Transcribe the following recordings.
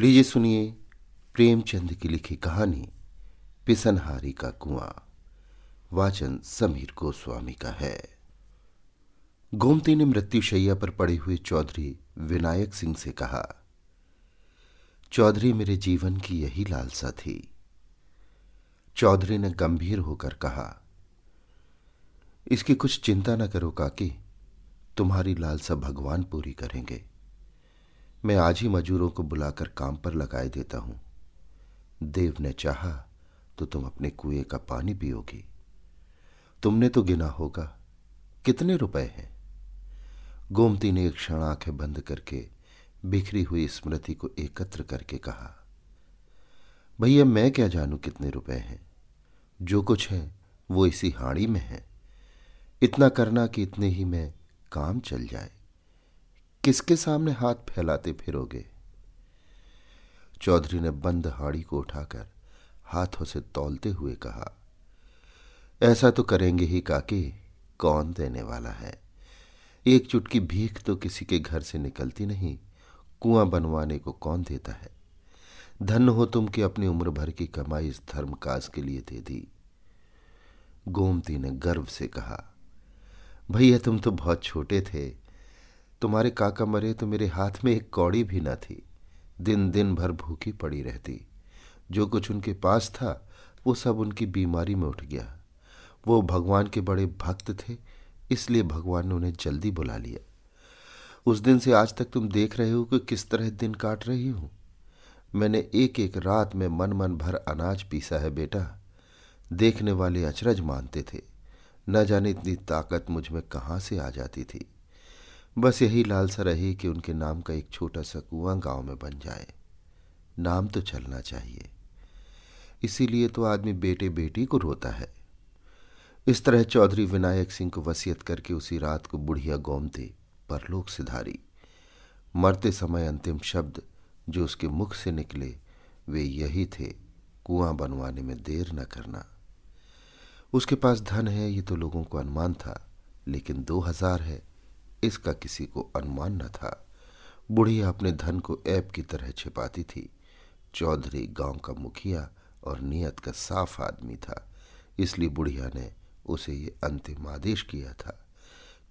लीजिए सुनिए प्रेमचंद की लिखी कहानी पिसनहारी का कुआं। वाचन समीर गोस्वामी का है। गोमती ने मृत्युशैया पर पड़े हुए चौधरी विनायक सिंह से कहा, चौधरी मेरे जीवन की यही लालसा थी। चौधरी ने गंभीर होकर कहा, इसकी कुछ चिंता न करो काकी, तुम्हारी लालसा भगवान पूरी करेंगे। मैं आज ही मजूरों को बुलाकर काम पर लगाए देता हूं। देव ने चाहा तो तुम अपने कुएं का पानी पियोगी। तुमने तो गिना होगा, कितने रुपए हैं? गोमती ने एक क्षण आंखें बंद करके बिखरी हुई स्मृति को एकत्र करके कहा, भैया मैं क्या जानूं कितने रुपए हैं। जो कुछ है वो इसी हाड़ी में है। इतना करना कि इतने ही में काम चल जाए। किसके सामने हाथ फैलाते फिरोगे? चौधरी ने बंद हाड़ी को उठाकर हाथों से तौलते हुए कहा, ऐसा तो करेंगे ही काकी, कौन देने वाला है? एक चुटकी भीख तो किसी के घर से निकलती नहीं। कुआं बनवाने को कौन देता है? धन्य हो तुम कि अपनी उम्र भर की कमाई इस धर्म काज के लिए दे दी। गोमती ने गर्व से कहा, भैया तुम तो बहुत छोटे थे। तुम्हारे काका मरे तो मेरे हाथ में एक कौड़ी भी न थी। दिन दिन भर भूखी पड़ी रहती। जो कुछ उनके पास था वो सब उनकी बीमारी में उठ गया। वो भगवान के बड़े भक्त थे, इसलिए भगवान ने उन्हें जल्दी बुला लिया। उस दिन से आज तक तुम देख रहे हो कि किस तरह दिन काट रही हूं। मैंने एक एक रात में मन मन भर अनाज पीसा है बेटा। देखने वाले अचरज मानते थे। न जाने इतनी ताकत मुझ में कहां से आ जाती थी। बस यही लालसा रही कि उनके नाम का एक छोटा सा कुआं गांव में बन जाए। नाम तो चलना चाहिए। इसीलिए तो आदमी बेटे बेटी को रोता है। इस तरह चौधरी विनायक सिंह को वसीयत करके उसी रात को बुढ़िया गोमती परलोक सिधारी। मरते समय अंतिम शब्द जो उसके मुख से निकले वे यही थे, कुआं बनवाने में देर न करना। उसके पास धन है ये तो लोगों को अनुमान था, लेकिन 2000 है इसका किसी को अनुमान न था। बुढ़िया अपने धन को ऐब की तरह छिपाती थी। चौधरी गांव का मुखिया और नियत का साफ आदमी था, इसलिए बुढ़िया ने उसे ये अंतिम आदेश किया था।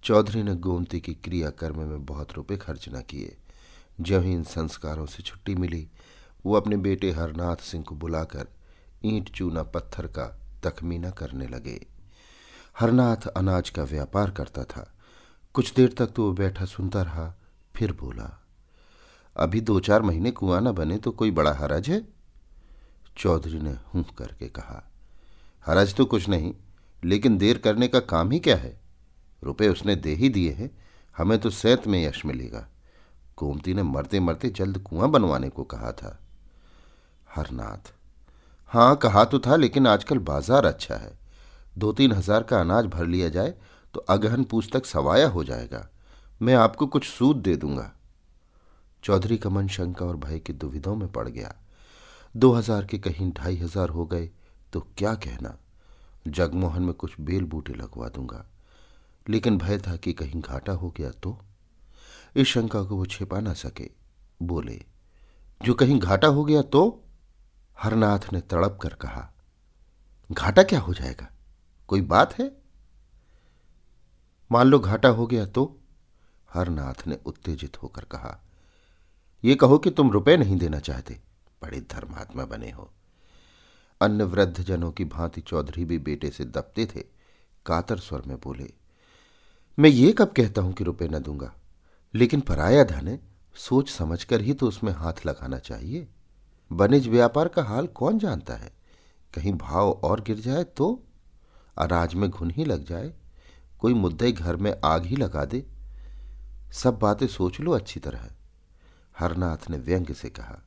चौधरी ने गोमती की क्रियाकर्म में बहुत रुपए खर्च न किए। जब ही इन संस्कारों से छुट्टी मिली वो अपने बेटे हरनाथ सिंह को बुलाकर ईंट चूना पत्थर का तखमीना करने लगे। हरनाथ अनाज का व्यापार करता था। कुछ देर तक तो वो बैठा सुनता रहा, फिर बोला, अभी 2-4 महीने कुआं न बने तो कोई बड़ा हरज है? चौधरी ने हूं करके कहा, हरज तो कुछ नहीं, लेकिन देर करने का काम ही क्या है? रुपए उसने दे ही दिए हैं, हमें तो सैत में यश मिलेगा। गोमती ने मरते मरते जल्द कुआं बनवाने को कहा था। हरनाथ, हाँ कहा तो था, लेकिन आजकल बाजार अच्छा है। 2-3 हजार का अनाज भर लिया जाए तो अगहन पूछ तक सवाया हो जाएगा। मैं आपको कुछ सूद दे दूंगा। चौधरी का मन शंका और भय की दुविधाओं में पड़ गया। 2000 के कहीं 2500 हो गए तो क्या कहना। जगमोहन में कुछ बेल बूटे लगवा दूंगा, लेकिन भय था कि कहीं घाटा हो गया तो। इस शंका को वो छिपा ना सके। बोले, जो कहीं घाटा हो गया तो? हरनाथ ने तड़प कर कहा, घाटा क्या हो जाएगा? कोई बात है? मान लो घाटा हो गया तो? हरनाथ ने उत्तेजित होकर कहा, ये कहो कि तुम रुपए नहीं देना चाहते। बड़े धर्मात्मा बने हो। अन्य वृद्ध जनों की भांति चौधरी भी बेटे से दबते थे। कातर स्वर में बोले, मैं ये कब कहता हूं कि रुपए न दूंगा, लेकिन पराया धन है, सोच समझकर ही तो उसमें हाथ लगाना चाहिए। वनिज व्यापार का हाल कौन जानता है? कहीं भाव और गिर जाए तो? अनाज में घुन ही लग जाए, कोई मुद्दई घर में आग ही लगा दे। सब बातें सोच लो अच्छी तरह। हरनाथ ने व्यंग्य से कहा,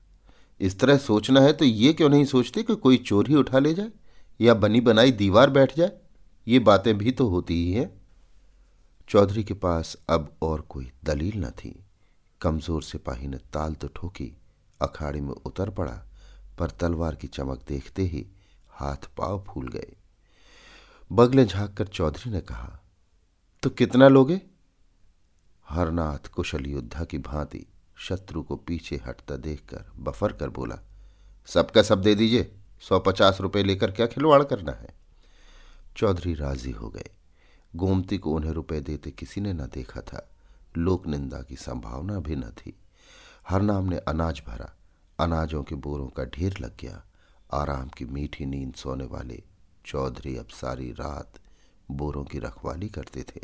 इस तरह सोचना है तो ये क्यों नहीं सोचते कि कोई चोर ही उठा ले जाए या बनी बनाई दीवार बैठ जाए? ये बातें भी तो होती ही हैं। चौधरी के पास अब और कोई दलील न थी। कमजोर सिपाही ने ताल तो ठोकी, अखाड़े में उतर पड़ा, पर तलवार की चमक देखते ही हाथ पांव फूल गए। बगले झांक कर चौधरी ने कहा, तो कितना लोगे? हरनाथ कुशल योद्धा की भांति शत्रु को पीछे हटता देखकर बफर कर बोला, सबका सब दे दीजिए, 150 रुपये लेकर क्या खिलवाड़ करना है। चौधरी राजी हो गए। गोमती को उन्हें रुपए देते किसी ने न देखा था, लोक निंदा की संभावना भी न थी। हरनाम ने अनाज भरा, अनाजों के बोरों का ढेर लग गया। आराम की मीठी नींद सोने वाले चौधरी अब सारी रात बोरों की रखवाली करते थे।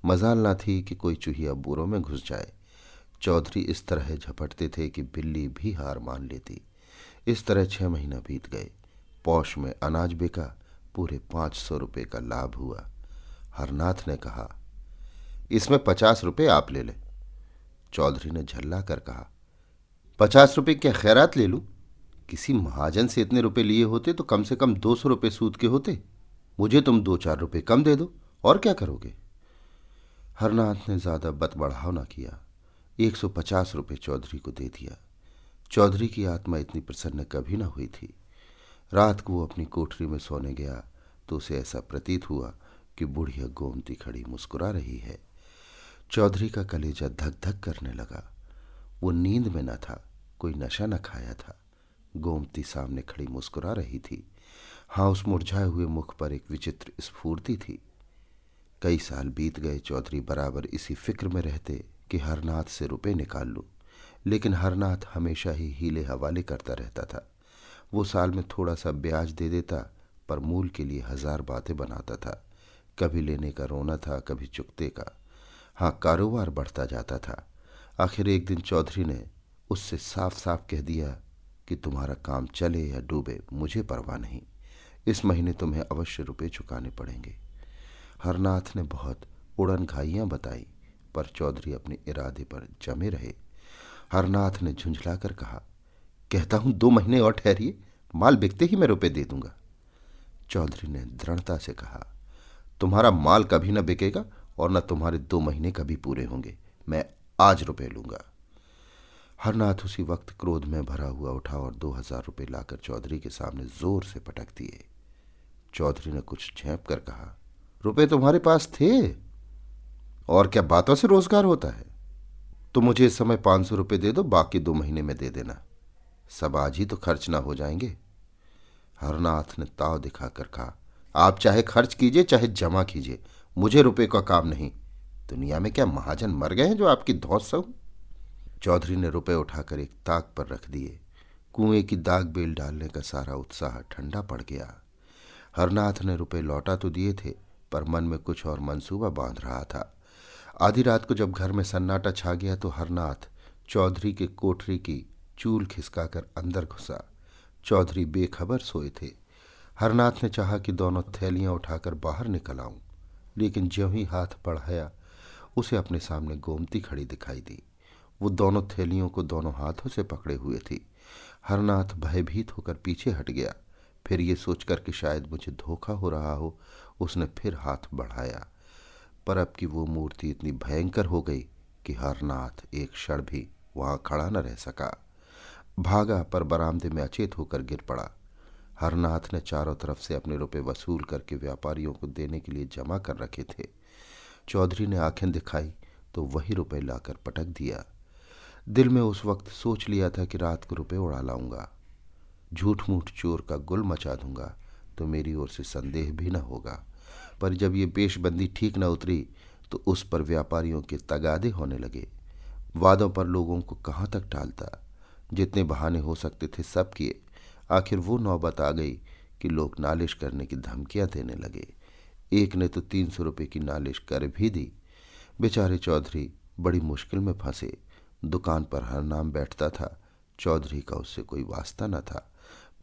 मजाल न थी कि कोई चूहिया बोरों में घुस जाए। चौधरी इस तरह झपटते थे कि बिल्ली भी हार मान लेती। इस तरह 6 महीना बीत गए। पौष में अनाज बिका, पूरे 500 रुपये का लाभ हुआ। हरनाथ ने कहा, इसमें 50 रुपये आप ले लें। चौधरी ने झल्ला कर कहा, 50 रुपये क्या खैरात ले लूं? किसी महाजन से इतने रुपए लिए होते तो कम से कम 200 रुपये सूद के होते। मुझे तुम 2-4 रुपये कम दे दो, और क्या करोगे। हरनाथ ने ज्यादा बतबढ़ाव न किया, 150 रुपये चौधरी को दे दिया। चौधरी की आत्मा इतनी प्रसन्न कभी न हुई थी। रात को वो अपनी कोठरी में सोने गया तो उसे ऐसा प्रतीत हुआ कि बुढ़िया गोमती खड़ी मुस्कुरा रही है। चौधरी का कलेजा धक धक करने लगा। वो नींद में न था, कोई नशा न खाया था। गोमती सामने खड़ी मुस्कुरा रही थी। हाँ, उस मुरझाए हुए मुख पर एक विचित्र स्फूर्ति थी। कई साल बीत गए। चौधरी बराबर इसी फिक्र में रहते कि हरनाथ से रुपए निकाल लूं, लेकिन हरनाथ हमेशा ही हीले हवाले करता रहता था। वो साल में थोड़ा सा ब्याज दे देता, पर मूल के लिए 1000 बातें बनाता था। कभी लेने का रोना था, कभी चुकते का। हाँ, कारोबार बढ़ता जाता था। आखिर एक दिन चौधरी ने उससे साफ साफ कह दिया कि तुम्हारा काम चले या डूबे मुझे परवाह नहीं, इस महीने तुम्हें अवश्य रुपए चुकाने पड़ेंगे। हरनाथ ने बहुत उड़न घाइयां बताई, पर चौधरी अपने इरादे पर जमे रहे। हरनाथ ने झुंझला कर कहा, कहता हूं 2 महीने और ठहरिए, माल बिकते ही मैं रुपए दे दूंगा। चौधरी ने दृढ़ता से कहा, तुम्हारा माल कभी न बिकेगा और न तुम्हारे 2 महीने कभी पूरे होंगे। मैं आज रुपए लूंगा। हरनाथ उसी वक्त क्रोध में भरा हुआ उठा और 2000 रुपये लाकर चौधरी के सामने जोर से पटक दिए। चौधरी ने कुछ झेंप कर कहा, रुपए तुम्हारे पास थे? और क्या बातों से रोजगार होता है? तो मुझे इस समय 500 रुपये दे दो, बाकी 2 महीने में दे देना। सब आज ही तो खर्च ना हो जाएंगे। हरनाथ ने ताव दिखाकर कहा, आप चाहे खर्च कीजिए चाहे जमा कीजिए, मुझे रुपए का काम नहीं। दुनिया में क्या महाजन मर गए हैं जो आपकी धौंस सहूं? चौधरी ने रुपए उठाकर एक ताक पर रख दिए। कुएं की दाग बेल डालने का सारा उत्साह ठंडा पड़ गया। हरनाथ ने रुपए लौटा तो दिए थे, पर मन में कुछ और मंसूबा बांध रहा था। आधी रात को जब घर में सन्नाटा छा गया तो हरनाथ चौधरी के कोठरी की चूल खिसकाकर अंदर घुसा। चौधरी बेखबर सोए थे। हरनाथ ने चाहा कि दोनों थैलियां उठाकर बाहर निकल आऊं, लेकिन ज्यों ही हाथ बढ़ाया उसे अपने सामने गोमती खड़ी दिखाई दी। वो दोनों थैलियों को दोनों हाथों से पकड़े हुए थी। हरनाथ भयभीत होकर पीछे हट गया। फिर ये सोचकर कि शायद मुझे धोखा हो रहा हो, उसने फिर हाथ बढ़ाया, पर अब की वो मूर्ति इतनी भयंकर हो गई कि हरनाथ एक क्षण भी वहां खड़ा न रह सका। भागा, पर बरामदे में अचेत होकर गिर पड़ा। हरनाथ ने चारों तरफ से अपने रुपए वसूल करके व्यापारियों को देने के लिए जमा कर रखे थे। चौधरी ने आंखें दिखाई तो वही रुपए लाकर पटक दिया। दिल में उस वक्त सोच लिया था कि रात को रुपए उड़ा लाऊंगा, झूठ मूठ चोर का गुल मचा दूंगा तो मेरी ओर से संदेह भी न होगा। पर जब ये पेशबंदी ठीक न उतरी तो उस पर व्यापारियों के तगादे होने लगे। वादों पर लोगों को कहाँ तक टालता। जितने बहाने हो सकते थे सब किए। आखिर वो नौबत आ गई कि लोग नालिश करने की धमकियां देने लगे। एक ने तो 300 रुपये की नालिश कर भी दी। बेचारे चौधरी बड़ी मुश्किल में फंसे। दुकान पर हरनाम बैठता था। चौधरी का उससे कोई वास्ता न था,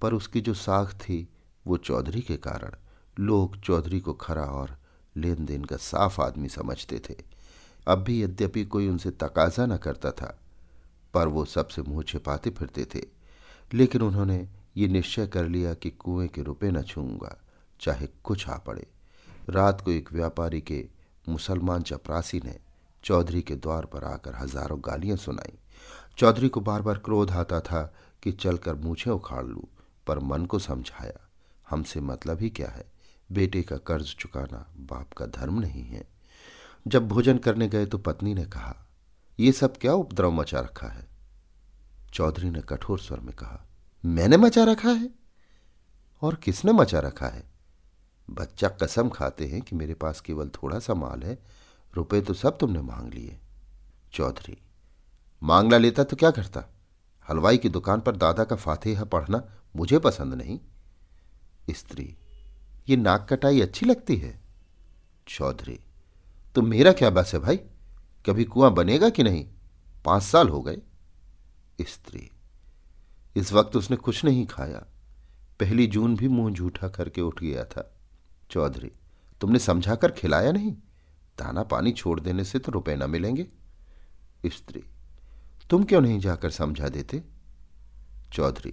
पर उसकी जो साख थी वो चौधरी के कारण। लोग चौधरी को खरा और लेन देन का साफ आदमी समझते थे। अब भी यद्यपि कोई उनसे तकाजा न करता था, पर वो सबसे मुंह छिपाते फिरते थे। लेकिन उन्होंने ये निश्चय कर लिया कि कुएं के रुपए न छूऊंगा, चाहे कुछ आ पड़े। रात को एक व्यापारी के मुसलमान चपरासी ने चौधरी के द्वार पर आकर हजारों गालियां सुनाई। चौधरी को बार बार क्रोध आता था कि चलकर मूछें उखाड़ लूं, पर मन को समझाया, हमसे मतलब ही क्या है, बेटे का कर्ज चुकाना बाप का धर्म नहीं है। जब भोजन करने गए तो पत्नी ने कहा, ये सब क्या उपद्रव मचा रखा है? चौधरी ने कठोर स्वर में कहा। मैंने मचा रखा है? और किसने मचा रखा है? बच्चा कसम खाते हैं कि मेरे पास केवल थोड़ा सा माल है, रुपए तो सब तुमने मांग लिए। चौधरी, मांगला लेता तो क्या करता? हलवाई की दुकान पर दादा का फातिहा पढ़ना मुझे पसंद नहीं। स्त्री, ये नाक कटाई अच्छी लगती है? चौधरी, तो मेरा क्या बस है भाई, कभी कुआं बनेगा कि नहीं? 5 साल हो गए। स्त्री, इस वक्त उसने कुछ नहीं खाया, 1 जून भी मुंह झूठा करके उठ गया था। चौधरी, तुमने समझाकर खिलाया नहीं? दाना पानी छोड़ देने से तो रुपए न मिलेंगे। स्त्री, तुम क्यों नहीं जाकर समझा देते? चौधरी,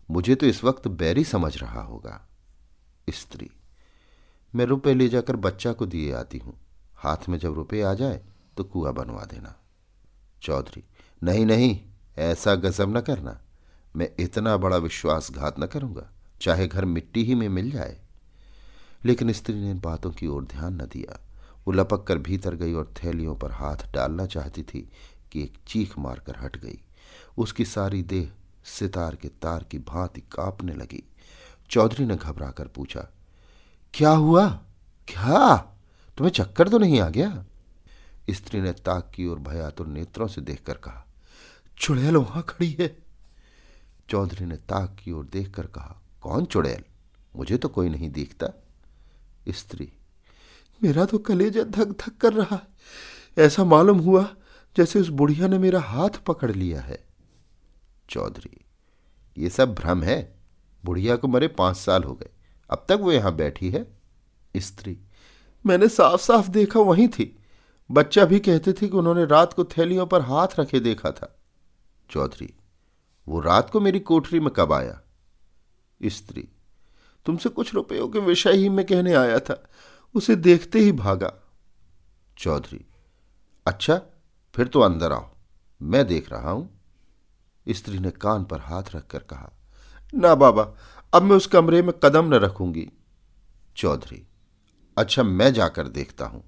मुझे तो इस वक्त बैरी समझ रहा होगा। स्त्री, मैं रुपए ले जाकर बच्चा को दिए आती हूं, हाथ में जब रुपए आ जाए तो कुआं बनवा देना। चौधरी, नहीं नहीं, ऐसा गजब न करना, मैं इतना बड़ा विश्वासघात न करूंगा, चाहे घर मिट्टी ही में मिल जाए। लेकिन स्त्री ने इन बातों की ओर ध्यान न दिया। वो लपक कर भीतर गई और थैलियों पर हाथ डालना चाहती थी कि एक चीख मारकर हट गई। उसकी सारी देह सितार के तार की भांति कांपने लगी। चौधरी ने घबरा कर पूछा, क्या हुआ? क्या तुम्हें चक्कर तो नहीं आ गया? स्त्री ने ताक की ओर भयातुर नेत्रों से देखकर कहा, चुड़ैल वहां खड़ी है। चौधरी ने ताक की ओर देखकर कहा, कौन चुड़ैल? मुझे तो कोई नहीं दिखता। स्त्री, मेरा तो कलेजा धक धक कर रहा है, ऐसा मालूम हुआ जैसे उस बुढ़िया ने मेरा हाथ पकड़ लिया है। चौधरी, ये सब भ्रम है, बुढ़िया को मरे 5 साल हो गए, अब तक वो यहां बैठी है। स्त्री, मैंने साफ साफ देखा, वहीं थी, बच्चा भी कहते थे कि उन्होंने रात को थैलियों पर हाथ रखे देखा था। चौधरी, वो रात को मेरी कोठरी में कब आया? स्त्री, तुमसे कुछ रुपयों के विषय ही में कहने आया था, उसे देखते ही भागा। चौधरी, अच्छा, फिर तो अंदर आओ, मैं देख रहा हूं। स्त्री ने कान पर हाथ रखकर कहा, ना बाबा, अब मैं उस कमरे में कदम न रखूंगी। चौधरी, अच्छा, मैं जाकर देखता हूं।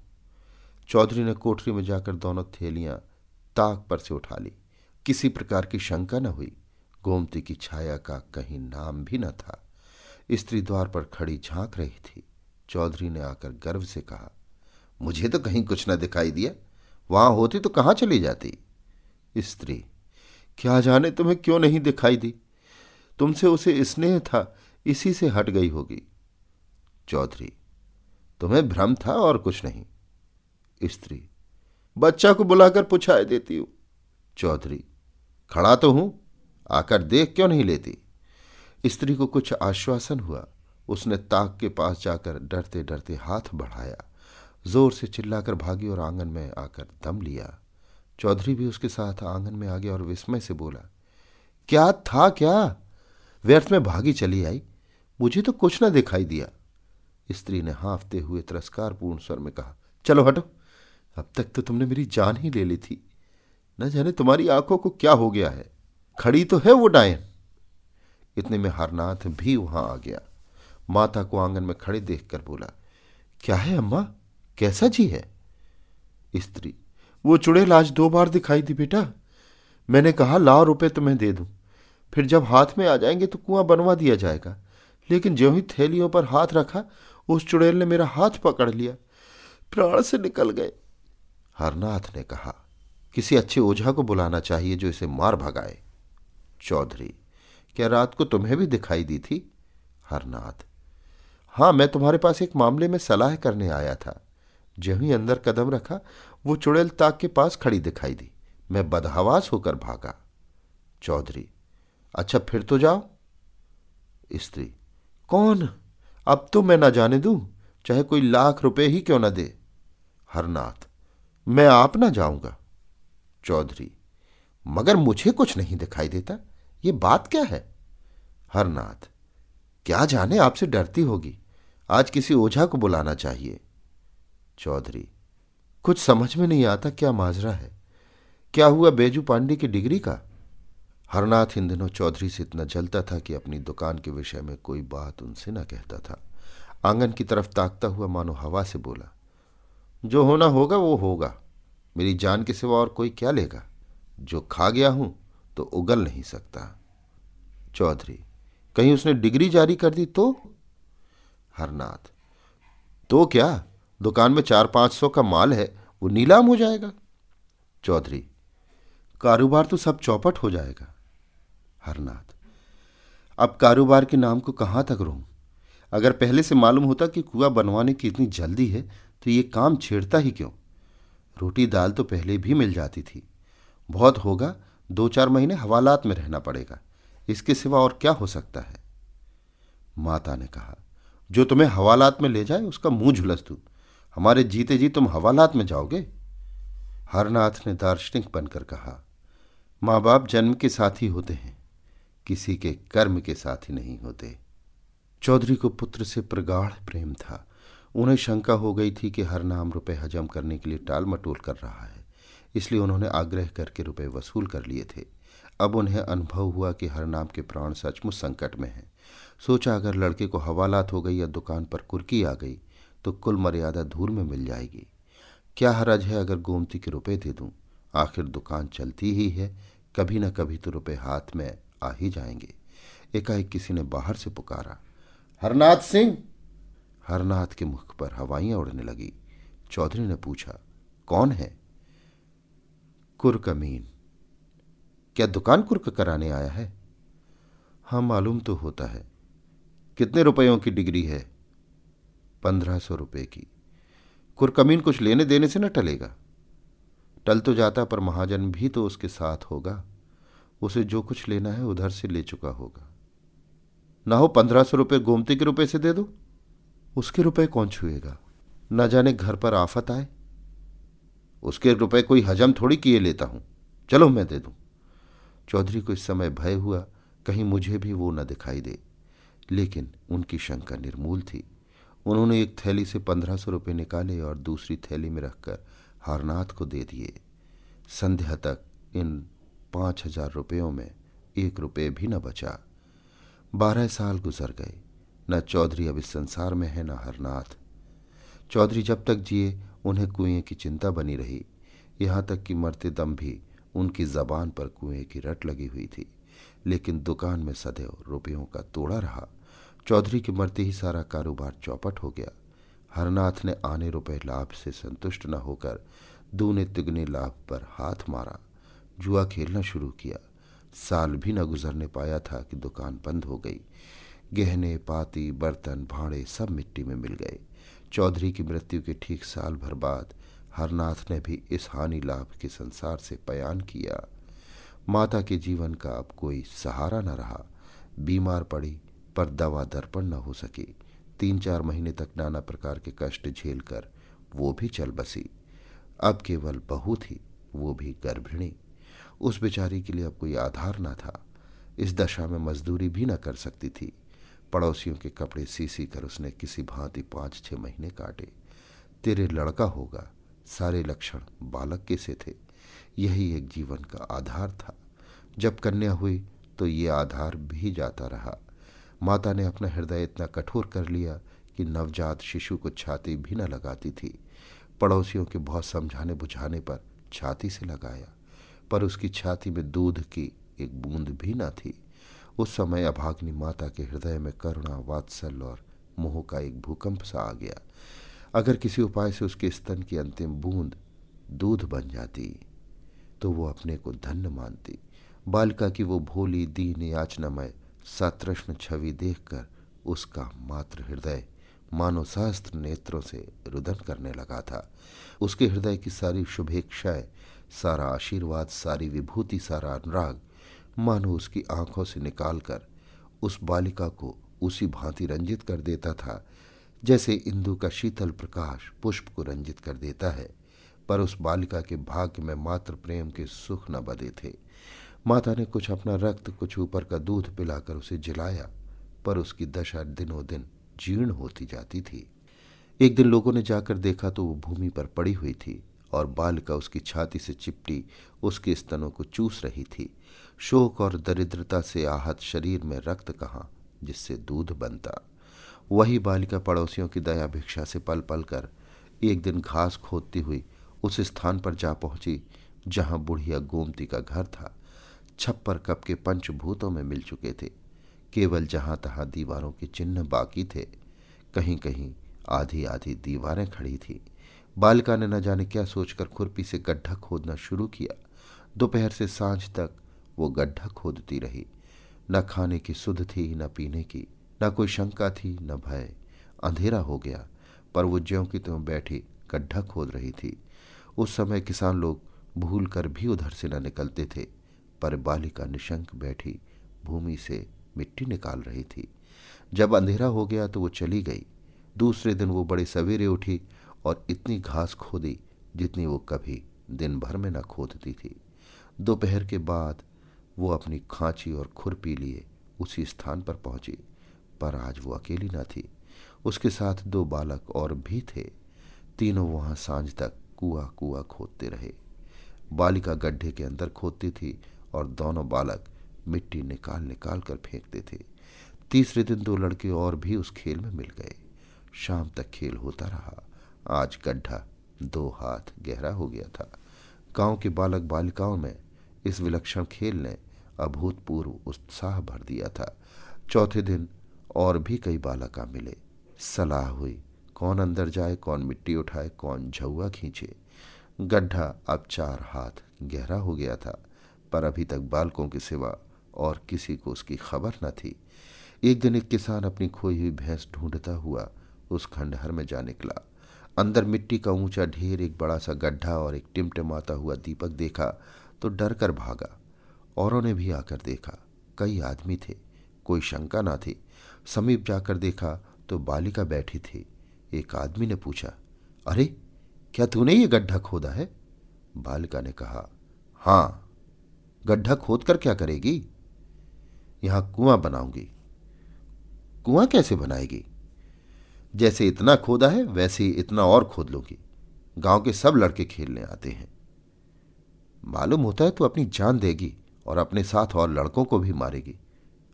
चौधरी ने कोठरी में जाकर दोनों थैलियां ताक पर से उठा ली। किसी प्रकार की शंका न हुई, गोमती की छाया का कहीं नाम भी न था। स्त्री द्वार पर खड़ी झांक रही थी। चौधरी ने आकर गर्व से कहा, मुझे तो कहीं कुछ न दिखाई दिया, वहां होती तो कहां चली जाती? स्त्री, क्या जाने तुम्हें क्यों नहीं दिखाई दी, तुमसे उसे स्नेह था, इसी से हट गई होगी। चौधरी, तुम्हें भ्रम था और कुछ नहीं। स्त्री, बच्चा को बुलाकर पुछाए देती हूं। चौधरी, खड़ा तो हूं, आकर देख क्यों नहीं लेती? स्त्री को कुछ आश्वासन हुआ। उसने ताक के पास जाकर डरते डरते हाथ बढ़ाया, जोर से चिल्लाकर भागी और आंगन में आकर दम लिया। चौधरी भी उसके साथ आंगन में आ गया और विस्मय से बोला, क्या था क्या? व्यर्थ में भागी चली आई, मुझे तो कुछ न दिखाई दिया। स्त्री ने हाँफते हुए तिरस्कारपूर्ण स्वर में कहा, चलो हटो, अब तक तो तुमने मेरी जान ही ले ली थी, न जाने तुम्हारी आंखों को क्या हो गया है, खड़ी तो है वो डायन। इतने में हरनाथ भी वहां आ गया। माता को आंगन में खड़े देखकर बोला, क्या है अम्मा, कैसा जी है? स्त्री, वो चुड़ैल आज 2 बार दिखाई दी बेटा, मैंने कहा लाओ रुपए तुम्हें दे दूं, फिर जब हाथ में आ जाएंगे तो कुआं बनवा दिया जाएगा, लेकिन ज्यों ही थैलियों पर हाथ रखा उस चुड़ैल ने मेरा हाथ पकड़ लिया, प्राण से निकल गए। हरनाथ ने कहा, किसी अच्छे ओझा को बुलाना चाहिए जो इसे मार भगाए। चौधरी, क्या रात को तुम्हें भी दिखाई दी थी? हरनाथ, हाँ, मैं तुम्हारे पास एक मामले में सलाह करने आया था, ज्यों ही अंदर कदम रखा वो चुड़ैल ताक के पास खड़ी दिखाई दी, मैं बदहवास होकर भागा। चौधरी, अच्छा, फिर तो जाओ। स्त्री, कौन? अब तो मैं ना जाने दूं, चाहे कोई लाख रुपए ही क्यों न दे। हरनाथ, मैं आप ना जाऊंगा। चौधरी, मगर मुझे कुछ नहीं दिखाई देता, ये बात क्या है? हरनाथ, क्या जाने आपसे डरती होगी, आज किसी ओझा को बुलाना चाहिए। चौधरी, कुछ समझ में नहीं आता, क्या माजरा है, क्या हुआ बैजू पांडे की डिग्री का? हरनाथ इन दिनों चौधरी से इतना जलता था कि अपनी दुकान के विषय में कोई बात उनसे न कहता था। आंगन की तरफ ताकता हुआ मानो हवा से बोला, जो होना होगा वो होगा, मेरी जान के सिवा और कोई क्या लेगा? जो खा गया हूं तो उगल नहीं सकता। चौधरी, कहीं उसने डिग्री जारी कर दी तो? हरनाथ, तो क्या, दुकान में 400-500 का माल है, वो नीलाम हो जाएगा। चौधरी, कारोबार तो सब चौपट हो जाएगा। हरनाथ, अब कारोबार के नाम को कहां तक रहूं? अगर पहले से मालूम होता कि कुआं बनवाने की इतनी जल्दी है तो ये काम छेड़ता ही क्यों? रोटी दाल तो पहले भी मिल जाती थी। बहुत होगा 2-4 महीने हवालात में रहना पड़ेगा, इसके सिवा और क्या हो सकता है? माता ने कहा, जो तुम्हें हवालात में ले जाए उसका मुंह झुलस दू। हमारे जीते जी तुम हवालात में जाओगे? हरनाथ ने दार्शनिक बनकर कहा, माँ बाप जन्म के साथी होते हैं, किसी के कर्म के साथी नहीं होते। चौधरी को पुत्र से प्रगाढ़ प्रेम था। उन्हें शंका हो गई थी कि हर नाम रुपए हजम करने के लिए टाल मटोल कर रहा है, इसलिए उन्होंने आग्रह करके रुपए वसूल कर लिए थे। अब उन्हें अनुभव हुआ कि हर नाम के प्राण सचमुच संकट में हैं। सोचा, अगर लड़के को हवालात हो गई या दुकान पर कुर्की आ गई तो कुल मर्यादा धूल में मिल जाएगी। क्या हरज है अगर गोमती के रुपए दे दूं? आखिर दुकान चलती ही है, कभी न कभी तो रुपए हाथ में आ ही जाएंगे। एकाएक किसी ने बाहर से पुकारा, हरनाथ सिंह। हरनाथ के मुख पर हवाइयां उड़ने लगी। चौधरी ने पूछा, कौन है? कुरकमीन। क्या दुकान कुर्क कराने आया है? हाँ, मालूम तो होता है। कितने रुपयों की डिग्री है? 1500 रुपये की। कुरकमीन कुछ लेने देने से न टलेगा। टल तो जाता, पर महाजन भी तो उसके साथ होगा। उसे जो कुछ लेना है उधर से ले चुका होगा। ना हो 1500 रुपये गोमती के रुपए से दे दो। उसके रुपए कौन छुएगा? न जाने घर पर आफत आए। उसके रुपए कोई हजम थोड़ी किए लेता हूं। चलो मैं दे दूं। चौधरी को इस समय भय हुआ कहीं मुझे भी वो न दिखाई दे, लेकिन उनकी शंका निर्मूल थी। उन्होंने एक थैली से 1500 रुपये निकाले और दूसरी थैली में रखकर हारनाथ को दे दिए। संध्या तक इन 5000 रुपयों में 1 रुपये भी न बचा। 12 साल गुजर गए। न चौधरी अब इस संसार में है, न हरनाथ। चौधरी जब तक जिए उन्हें कुएं की चिंता बनी रही। यहां तक कि मरते दम भी उनकी जबान पर कुएं की रट लगी हुई थी, लेकिन दुकान में सदैव रुपयों का तोड़ा रहा। चौधरी के मरते ही सारा कारोबार चौपट हो गया। हरनाथ ने आने रुपए लाभ से संतुष्ट न होकर दूने तिगुने लाभ पर हाथ मारा, जुआ खेलना शुरू किया। साल भी न गुजरने पाया था कि दुकान बंद हो गई। गहने पाती बर्तन भांडे सब मिट्टी में मिल गए। चौधरी की मृत्यु के ठीक साल भर बाद हरनाथ ने भी इस हानि लाभ के संसार से पयान किया। माता के जीवन का अब कोई सहारा न रहा। बीमार पड़ी, पर दवा दर्पण न हो सकी। 3-4 महीने तक नाना प्रकार के कष्ट झेलकर वो भी चल बसी। अब केवल बहू थी, वो भी गर्भिणी। उस बेचारी के लिए अब कोई आधार न था। इस दशा में मजदूरी भी न कर सकती थी। पड़ोसियों के कपड़े सी सी कर उसने किसी भांति 5-6 महीने काटे। तेरे लड़का होगा, सारे लक्षण बालक के से थे। यही एक जीवन का आधार था। जब कन्या हुई तो ये आधार भी जाता रहा। माता ने अपना हृदय इतना कठोर कर लिया कि नवजात शिशु को छाती भी न लगाती थी। पड़ोसियों के बहुत समझाने बुझाने पर छाती से लगाया, पर उसकी छाती में दूध की एक बूंद भी न थी। उस समय अभाग्नि माता के हृदय में करुणा, वात्सल्य और मोह का एक भूकंप सा आ गया। अगर किसी उपाय से उसके स्तन की अंतिम बूंद दूध बन जाती तो वो अपने को धन्य मानती। बालिका की वो भोली दीन याचनामय सतृष्ण छवि देखकर उसका मातृ हृदय मानो सहस्त्र नेत्रों से रुदन करने लगा था। उसके हृदय की सारी शुभेच्छाएं, सारा आशीर्वाद, सारी विभूति, सारा अनुराग मानो उसकी आंखों से निकालकर उस बालिका को उसी भांति रंजित कर देता था जैसे इंदु का शीतल प्रकाश पुष्प को रंजित कर देता है। पर उस बालिका के भाग्य में मात्र प्रेम के सुख न बधे थे। माता ने कुछ अपना रक्त, कुछ ऊपर का दूध पिलाकर उसे जिलाया, पर उसकी दशा दिनों दिन जीर्ण होती जाती थी। एक दिन लोगों ने जाकर देखा तो वो भूमि पर पड़ी हुई थी और बालिका उसकी छाती से चिपटी उसके स्तनों को चूस रही थी। शोक और दरिद्रता से आहत शरीर में रक्त कहाँ जिससे दूध बनता। वही बालिका पड़ोसियों की दया भिक्षा से पल पल कर एक दिन घास खोदती हुई उस स्थान पर जा पहुंची जहां बुढ़िया गोमती का घर था। छप्पर कब के पंचभूतों में मिल चुके थे। केवल जहां तहां दीवारों के चिन्ह बाकी थे। कहीं कहीं आधी आधी दीवारें खड़ी थी। बालिका ने न जाने क्या सोचकर खुरपी से गड्ढा खोदना शुरू किया। दोपहर से सांझ तक वो गड्ढा खोदती रही। न खाने की सुध थी, न पीने की, न कोई शंका थी, न भय। अंधेरा हो गया, पर वो ज्यों की त्यों बैठी गड्ढा खोद रही थी। उस समय किसान लोग भूल कर भी उधर से न निकलते थे, पर बालिका निशंक बैठी भूमि से मिट्टी निकाल रही थी। जब अंधेरा हो गया तो वो चली गई। दूसरे दिन वो बड़े सवेरे उठी और इतनी घास खोदी जितनी वो कभी दिन भर में न खोदती थी। दोपहर के बाद वो अपनी खांची और खुरपी लिए उसी स्थान पर पहुंची, पर आज वो अकेली न थी। उसके साथ 2 बालक और भी थे। तीनों वहां सांझ तक कुआं कुआं खोदते रहे। बालिका गड्ढे के अंदर खोदती थी और दोनों बालक मिट्टी निकाल निकाल कर फेंकते थे। तीसरे दिन 2 लड़के और भी उस खेल में मिल गए। शाम तक खेल होता रहा। आज गड्ढा 2 हाथ गहरा हो गया था। गांव के बालक बालिकाओं में इस विलक्षण खेल ने अभूतपूर्व उत्साह भर दिया था। चौथे दिन और भी कई बालक आ मिले। सलाह हुई, कौन अंदर जाए, कौन मिट्टी उठाए, कौन झउआ खींचे। गड्ढा अब 4 हाथ गहरा हो गया था, पर अभी तक बालकों के सिवा और किसी को उसकी खबर न थी। एक दिन एक किसान अपनी खोई हुई भैंस ढूंढता हुआ उस खंडहर में जा निकला। अंदर मिट्टी का ऊंचा ढेर, एक बड़ा सा गड्ढा और एक टिमटिमाता हुआ दीपक देखा तो डर कर भागा। औरों ने भी आकर देखा। कई आदमी थे, कोई शंका ना थी। समीप जाकर देखा तो बालिका बैठी थी। एक आदमी ने पूछा, अरे, क्या तूने ये गड्ढा खोदा है? बालिका ने कहा, हाँ। गड्ढा खोद कर क्या करेगी? यहां कुआं बनाऊंगी। कुआं कैसे बनाएगी? जैसे इतना खोदा है वैसे ही इतना और खोद लूंगी। गांव के सब लड़के खेलने आते हैं। मालूम होता है तू अपनी जान देगी और अपने साथ और लड़कों को भी मारेगी।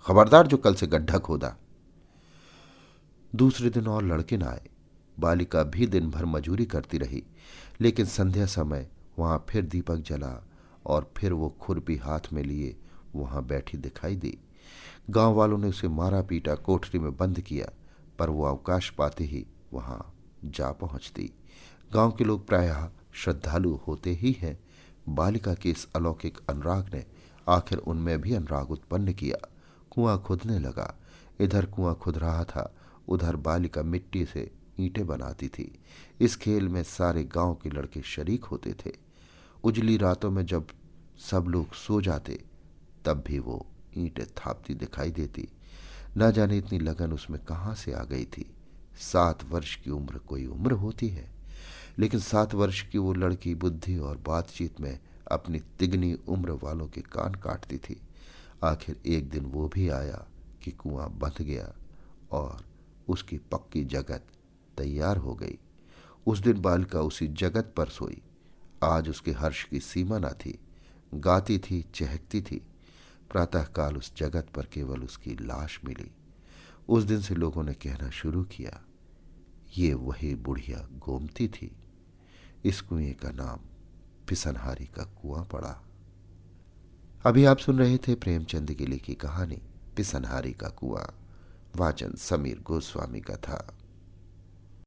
खबरदार जो कल से गड्ढा खोदा। दूसरे दिन और लड़के न आए। बालिका भी दिन भर मजूरी करती रही, लेकिन संध्या समय वहां फिर दीपक जला और फिर वो खुरपी हाथ में लिए वहां बैठी दिखाई दी। गांव वालों ने उसे मारा पीटा, कोठरी में बंद किया, पर वो अवकाश पाते ही वहां जा पहुंचती। गांव के लोग प्रायः श्रद्धालु होते ही हैं। बालिका के इस अलौकिक अनुराग ने आखिर उनमें भी अनुराग उत्पन्न किया। कुआं खुदने लगा। इधर कुआं खुद रहा था, उधर बालिका मिट्टी से ईंटें बनाती थी। इस खेल में सारे गांव के लड़के शरीक होते थे। उजली रातों में जब सब लोग सो जाते तब भी वो ईंटें थापती दिखाई देती। न जाने इतनी लगन उसमें कहाँ से आ गई थी। 7 वर्ष की उम्र कोई उम्र होती है, लेकिन 7 वर्ष की वो लड़की बुद्धि और बातचीत में अपनी तिगनी उम्र वालों के कान काटती थी। आखिर एक दिन वो भी आया कि कुआं बंध गया और उसकी पक्की जगत तैयार हो गई। उस दिन बालिका उसी जगत पर सोई। आज उसके हर्ष की सीमा न थी। गाती थी, चहकती थी। प्रातःकाल उस जगत पर केवल उसकी लाश मिली। उस दिन से लोगों ने कहना शुरू किया, ये वही बुढ़िया गोमती थी। इस कुएं का नाम पिसनहारी का कुआं पड़ा। अभी आप सुन रहे थे प्रेमचंद की लिखी कहानी पिसनहारी का कुआं। वाचन समीर गोस्वामी का था।